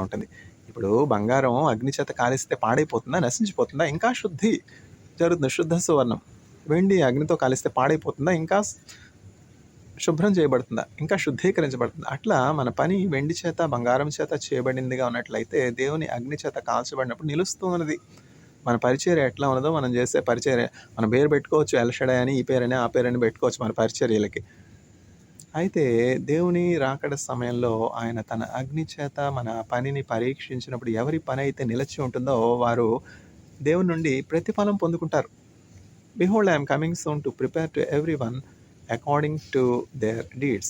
ఉంటుంది. ఇప్పుడు బంగారం అగ్ని చేత కాలిస్తే పాడైపోతుందా? నశించిపోతుందా? ఇంకా శుద్ధి జరుగుతుంది. శుద్ధ సువర్ణం. వెండి అగ్నితో కాలిస్తే పాడైపోతుందా? ఇంకా శుభ్రం చేయబడుతుందా? ఇంకా శుద్ధీకరించబడుతుందా? అట్లా మన పని వెండి చేత, బంగారం చేత చేయబడిందిగా ఉన్నట్లయితే దేవుని అగ్ని చేత కాల్చబడినప్పుడు నిలుస్తూ ఉన్నది. మన పరిచర్య ఎట్లా ఉన్నదో మనం చేసే పరిచర్య మన పేరు పెట్టుకోవచ్చు. ఎల్షడాయ్ అని, ఈ పేరని, ఆ పేరని పెట్టుకోవచ్చు మన పరిచర్యలకి. అయితే దేవుని రాకడ సమయంలో ఆయన తన అగ్ని చేత మన పనిని పరీక్షించినప్పుడు ఎవరి పని అయితే నిలిచి ఉంటుందో వారు దేవుని నుండి ప్రతిఫలం పొందుకుంటారు. Behold, I am coming soon to prepare to everyone according to their deeds.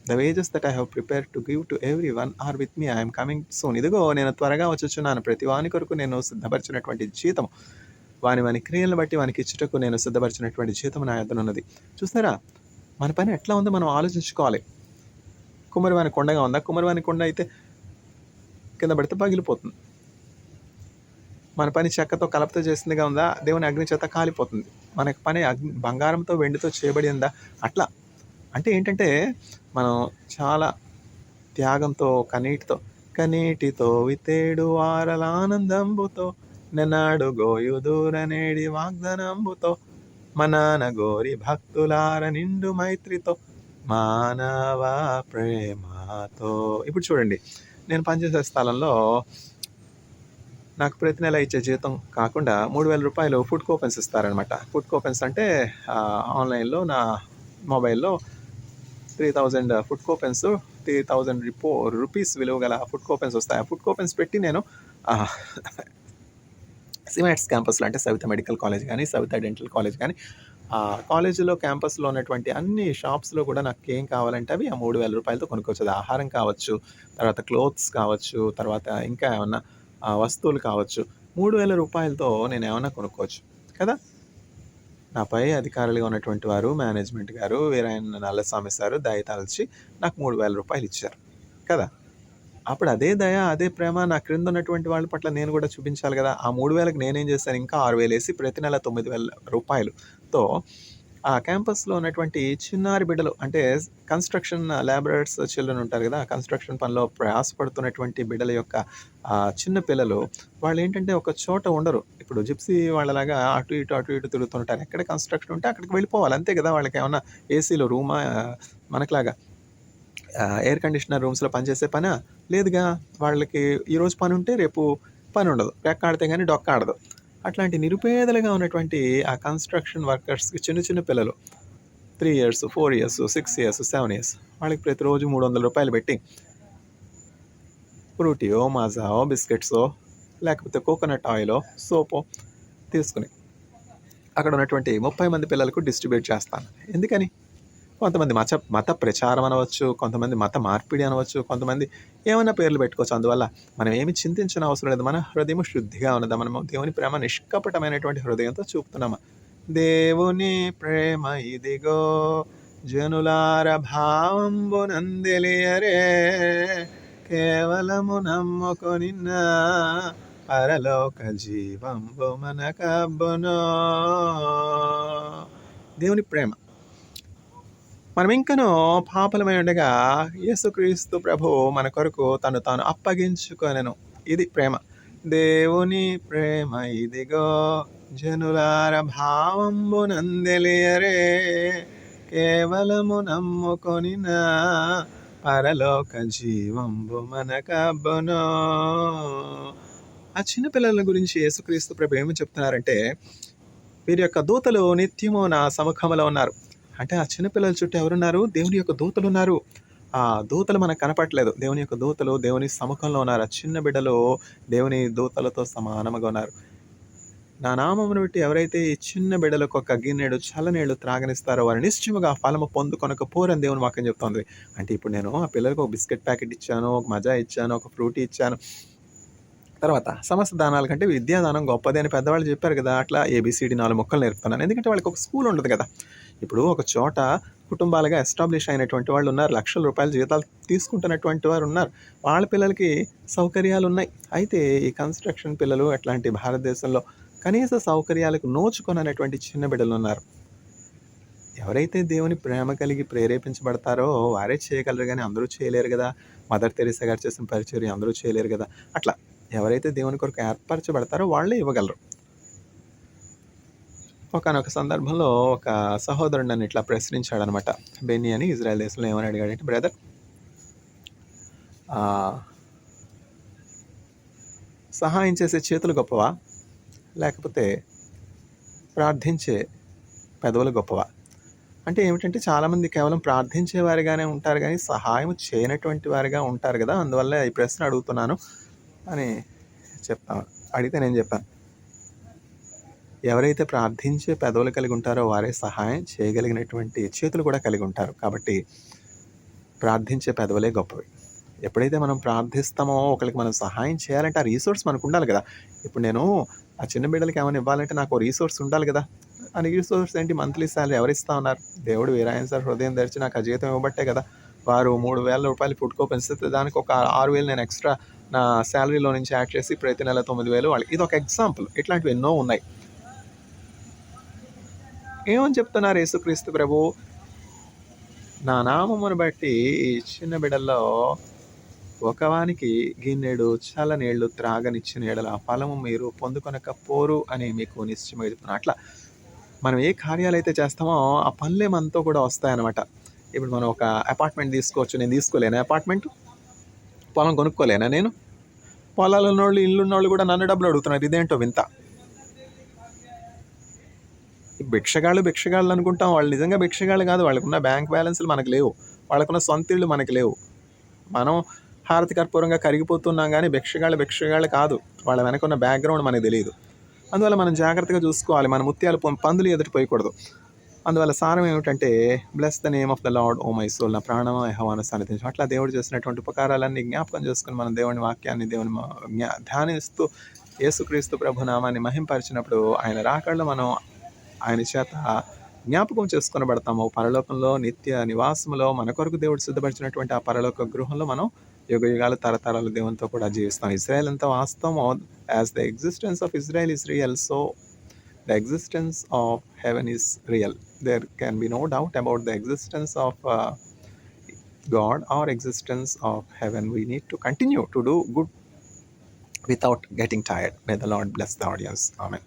The wages that I have prepared to give to everyone are with me. I am coming soon. ఇదిగో నేను త్వరగా వచ్చుచున్నాను. ప్రతి వాని కొరకు నేను సిద్ధపరిచినటువంటి జీతం, వాని క్రియలను బట్టి వానికి ఇచ్చుటకు నేను సిద్ధపరిచినటువంటి జీతం నా యొద్ద ఉన్నది. చూస్తారా, మన పని ఎట్లా ఉందో మనం ఆలోచించుకోవాలి. కుమ్మరివాని కొండగా ఉందా? కుమ్మరివాని కొండ అయితే కింద పడితే పగిలిపోతుంది. మన పని చెక్కతో కలపతో చేసిందిగా ఉందా? దేవుని అగ్ని చేత కాలిపోతుంది. మన పని బంగారంతో వెండితో చేయబడిందా? అట్లా అంటే ఏంటంటే మనం చాలా త్యాగంతో కనీటితో వితేడు ఆరల ఆనందంబుతో నెనాడు గోయుదూరనేడి వాగ్దనంబుతో మనాన గోరి భక్తులార నిండు మైత్రితో మానవ ప్రేమతో. ఇప్పుడు చూడండి, నేను పనిచేసే స్థలంలో నాకు ప్రతి నెల ఇచ్చే జీతం కాకుండా 3,000 రూపాయలు ఫుడ్ కూపన్స్ ఇస్తారనమాట. ఫుడ్ కూపన్స్ అంటే ఆన్లైన్లో నా మొబైల్లో 3,000 ఫుడ్ కూపన్స్, 3,000 రూపీస్ విలువ గల ఫుడ్ కూపన్స్ వస్తాయి. ఆ ఫుడ్ కూపన్స్ పెట్టి నేను సిమాట్స్ క్యాంపస్లో అంటే సవిత మెడికల్ కాలేజ్ కానీ, సవిత డెంటల్ కాలేజ్ కానీ, కాలేజీలో క్యాంపస్లో ఉన్నటువంటి అన్ని షాప్స్లో కూడా నాకు ఏం కావాలంటే అవి ఆ 3,000 రూపాయలతో కొనుక్కోవచ్చు. అది ఆహారం కావచ్చు, తర్వాత క్లోత్స్ కావచ్చు, తర్వాత ఇంకా ఏమన్నా వస్తువులు కావచ్చు. 3,000 రూపాయలతో నేను ఏమన్నా కొనుక్కోవచ్చు కదా. నాపై అధికారులుగా ఉన్నటువంటి వారు, మేనేజ్మెంట్ గారు, వీరాయన నల్లస్వామి సారు దయ తలచి నాకు 3,000 రూపాయలు ఇచ్చారు కదా. అప్పుడు అదే దయ, అదే ప్రేమ నా క్రింద ఉన్నటువంటి వాళ్ళ పట్ల నేను కూడా చూపించాలి కదా. ఆ 3,000కి నేనేం చేశాను, ఇంకా 6,000 వేసి ప్రతి నెల 9,000 రూపాయలతో ఆ క్యాంపస్లో ఉన్నటువంటి చిన్నారి బిడ్డలు అంటే కన్స్ట్రక్షన్ లేబరర్స్ చిల్డ్రన్ ఉంటారు కదా, కన్స్ట్రక్షన్ పనిలో ప్రయాసపడుతున్నటువంటి బిడ్డల యొక్క చిన్న పిల్లలు వాళ్ళు ఏంటంటే ఒక చోట ఉండరు. ఇప్పుడు జిప్సీ వాళ్ళలాగా అటు ఇటు తిరుగుతుంటారు. ఎక్కడ కన్స్ట్రక్షన్ ఉంటే అక్కడికి వెళ్ళిపోవాలి అంతే కదా. వాళ్ళకి ఏమన్నా ఏసీలో రూమా, మనకులాగా ఎయిర్ కండిషనర్ రూమ్స్లో పనిచేసే పనా లేదుగా. వాళ్ళకి ఈరోజు పని ఉంటే రేపు పని ఉండదు, రెక్కాడితే కానీ డొక్కాడదు. అట్లాంటి నిరుపేదలుగా ఉన్నటువంటి ఆ కన్స్ట్రక్షన్ వర్కర్స్కి చిన్న పిల్లలు 3 years, 4 years, 6 years, 7 years వాళ్ళకి ప్రతిరోజు 300 రూపాయలు పెట్టి ఫ్రూటీయో, మాజావో, బిస్కెట్సో, లేకపోతే కోకోనట్ ఆయిలో, సోపో తీసుకుని అక్కడ ఉన్నటువంటి 30 మంది పిల్లలకు డిస్ట్రిబ్యూట్ చేస్తాను. ఎందుకని? కొంతమంది మత ప్రచారం అనవచ్చు, కొంతమంది మత మార్పిడి అనవచ్చు, కొంతమంది ఏమైనా పేర్లు పెట్టుకోవచ్చు. అందువల్ల మనం ఏమి చింతించిన అవసరం లేదు. మన హృదయం శుద్ధిగా ఉన్నదా? మనము దేవుని ప్రేమ నిష్కపటమైనటువంటి హృదయంతో చూపుతున్నామా? దేవుని ప్రేమ ఇదిగో జనులార భావంబునందెలియరే, కేవలము నమ్ముకొనిన్న పరలోక జీవంబు మనకబ్బునో. దేవుని ప్రేమ. మనం ఇంకనూ పాపలమై ఉండగా యేసుక్రీస్తు ప్రభు మన కొరకు తను తాను అప్పగించుకొనెను. ఇది ప్రేమ. దేవుని ప్రేమ ఇదిగో జనులార భావంబునందెలియరే, కేవలము నమ్ముకొనిన పరలోక జీవంబు మనకబ్బునో. ఆ చిన్నపిల్లల గురించి యేసుక్రీస్తు ప్రభు ఏమి చెప్తున్నారంటే, వీరి యొక్క దూతలు నిత్యము నా సముఖంలో ఉన్నారు. అంటే ఆ చిన్నపిల్లల చుట్టూ ఎవరున్నారు? దేవుని యొక్క దూతలు ఉన్నారు. ఆ దూతలు మనకు కనపట్లేదు. దేవుని యొక్క దూతలు దేవుని సముఖంలో ఉన్నారు. ఆ చిన్న బిడ్డలు దేవుని దూతలతో సమానముగా ఉన్నారు. నా నామమును బట్టి ఎవరైతే ఈ చిన్న బిడ్డలకు ఒక గిన్నెడు చల్లనీళ్ళు త్రాగనిస్తారో వారు నిశ్చయముగా ఫలము పొందుకొనకపోరని దేవుని వాక్యం చెప్తోంది. అంటే ఇప్పుడు నేను ఆ పిల్లలకు ఒక బిస్కెట్ ప్యాకెట్ ఇచ్చాను, ఒక మజా ఇచ్చాను, ఒక ఫ్రూటీ ఇచ్చాను, తర్వాత సమస్త దానాల కంటే విద్యాదానం గొప్పది అని పెద్దవాళ్ళు చెప్పారు కదా. అట్లా ABCD 4 ముక్కలు నేర్పుతున్నాను. ఎందుకంటే వాళ్ళకి ఒక స్కూల్ ఉండదు కదా. ఇప్పుడు ఒక చోట కుటుంబాలుగా ఎస్టాబ్లిష్ అయినటువంటి వాళ్ళు ఉన్నారు, లక్షల రూపాయల జీతాలు తీసుకుంటున్నటువంటి వారు ఉన్నారు. వాళ్ళ పిల్లలకి సౌకర్యాలు ఉన్నాయి. అయితే ఈ కన్స్ట్రక్షన్ పిల్లలు అట్లాంటి భారతదేశంలో కనీస సౌకర్యాలకు నోచుకొనటువంటి చిన్న బిడ్డలు ఉన్నారు. ఎవరైతే దేవుని ప్రేమ కలిగి ప్రేరేపించబడతారో వారే చేయగలరు గానీ అందరూ చేయలేరు గదా! మదర్ తెరీసా గారు చేసిన పరిచర్య అందరూ చేయలేరు గదా! అట్లా ఎవరైతే దేవుని కొరకు ఏర్పరచబడతారో వాళ్ళే ఇవ్వగలరు. ఒకానొక సందర్భంలో ఒక సహోదరుడు నన్ను ఇట్లా ప్రశ్నించాడనమాట. బెన్నీ అని ఇజ్రాయెల్ దేశంలో ఏమని అడిగాడంటే, బ్రదర్ సహాయం చేసే చేతులు గొప్పవా? లేకపోతే ప్రార్థించే పెదవులు గొప్పవా? అంటే ఏమిటంటే చాలామంది కేవలం ప్రార్థించే వారిగానే ఉంటారు గానీ సహాయం చేయనటువంటి వారిగా ఉంటారు గదా! అందువల్ల ఈ ప్రశ్న అడుగుతున్నాను అని అడిగితే నేను చెప్పాను. ఎవరైతే ప్రార్థించే పెదవులు కలిగి ఉంటారో వారే సహాయం చేయగలిగినటువంటి చేతులు కూడా కలిగి ఉంటారు. కాబట్టి ప్రార్థించే పెదవులే గొప్పవి. ఎప్పుడైతే మనం ప్రార్థిస్తామో ఒకళ్ళకి మనం సహాయం చేయాలంటే ఆ రీసోర్స్ మనకు ఉండాలి కదా! ఇప్పుడు నేను ఆ చిన్న బిడ్డలకి ఏమైనా ఇవ్వాలంటే నాకు రీసోర్స్ ఉండాలి కదా! ఆ రీసోర్స్ ఏంటి? మంత్లీ సాలరీ ఎవరిస్తా ఉన్నారు? దేవుడు వీరాయన సార్ హృదయం తెరిచి నాకు ఆ జీతం ఇవ్వబట్టే కదా! వారు రూ. 3,000 పుట్టుకో పెంచితే దానికి ఒక 6,000 నేను ఎక్స్ట్రా నా సాలరీలో నుంచి యాడ్ చేసి ప్రతి నెల 9,000 వాళ్ళకి. ఇదొక ఎగ్జాంపుల్. ఇట్లాంటివి ఎన్నో ఉన్నాయి. ఏమని చెప్తున్నారు యేసుక్రీస్తు ప్రభు? నా నామమును బట్టి ఈ చిన్న బిడ్డల్లో ఒకవానికి గిన్నెడు చల్లనీళ్లు త్రాగనిచ్చిన యెడల ఆ ఫలము మీరు పొందుకొనకపోరు అని మీకు నిశ్చయముగా చెప్తున్నాను. అట్లా మనం ఏ కార్యాలైతే చేస్తామో ఆ పనులే మనతో కూడా వస్తాయన్నమాట. ఇప్పుడు మనం ఒక అపార్ట్మెంట్ తీసుకోవచ్చు. నేను తీసుకోలేనా అపార్ట్మెంట్? పొలం కొనుక్కోలేనా నేను? పొలాలు ఉన్నోళ్ళు, ఇల్లున్నోళ్ళు కూడా నన్ను డబ్బులు అడుగుతున్నారు. ఇదేంటో వింత. భిక్షగాళ్ళు అనుకుంటాం. వాళ్ళు నిజంగా భిక్షగాళ్ళు కాదు. వాళ్ళకున్న బ్యాంక్ బ్యాలెన్స్లు మనకు లేవు. వాళ్ళకున్న సొంత ఇళ్ళు మనకు లేవు. మనం హారతి కర్పూరంగా కరిగిపోతున్నాం కానీ భిక్షగాళ్ళు కాదు. వాళ్ళ వెనక ఉన్న బ్యాక్గ్రౌండ్ మనకు తెలియదు. అందువల్ల మనం జాగ్రత్తగా చూసుకోవాలి. మన ముత్యాలు పందులు ఎదుటి పోయకూడదు. అందువల్ల సారం ఏమిటంటే, bless the name of the Lord O my soul, నా ప్రాణమా యెహోవాను సన్నిధించు. అట్లా దేవుడు చేసినటువంటి ఉపకారాలన్నీ జ్ఞాపకం చేసుకుని మనం దేవుని వాక్యాన్ని ధ్యానిస్తూ యేసుక్రీస్తు ప్రభు నామాన్ని మహింపరిచినప్పుడు ఆయన రాకడలో మనం ఆయన చేత జ్ఞాపకం చేసుకొనబడతాము. పరలోకంలో నిత్య నివాసములో మన కొరకు దేవుడు సిద్ధపరిచినటువంటి ఆ పరలోక గృహంలో మనం యుగాలు తరతరాలు దేవునితో కూడా జీవిస్తాం. ఇజ్రాయెల్ ఎంత వాస్తవమో, as the existence of Israel is real, so the existence of heaven is real. There can be no doubt about the existence of God or existence of heaven. We need to continue to do good without getting tired. May the Lord bless the audience. Amen.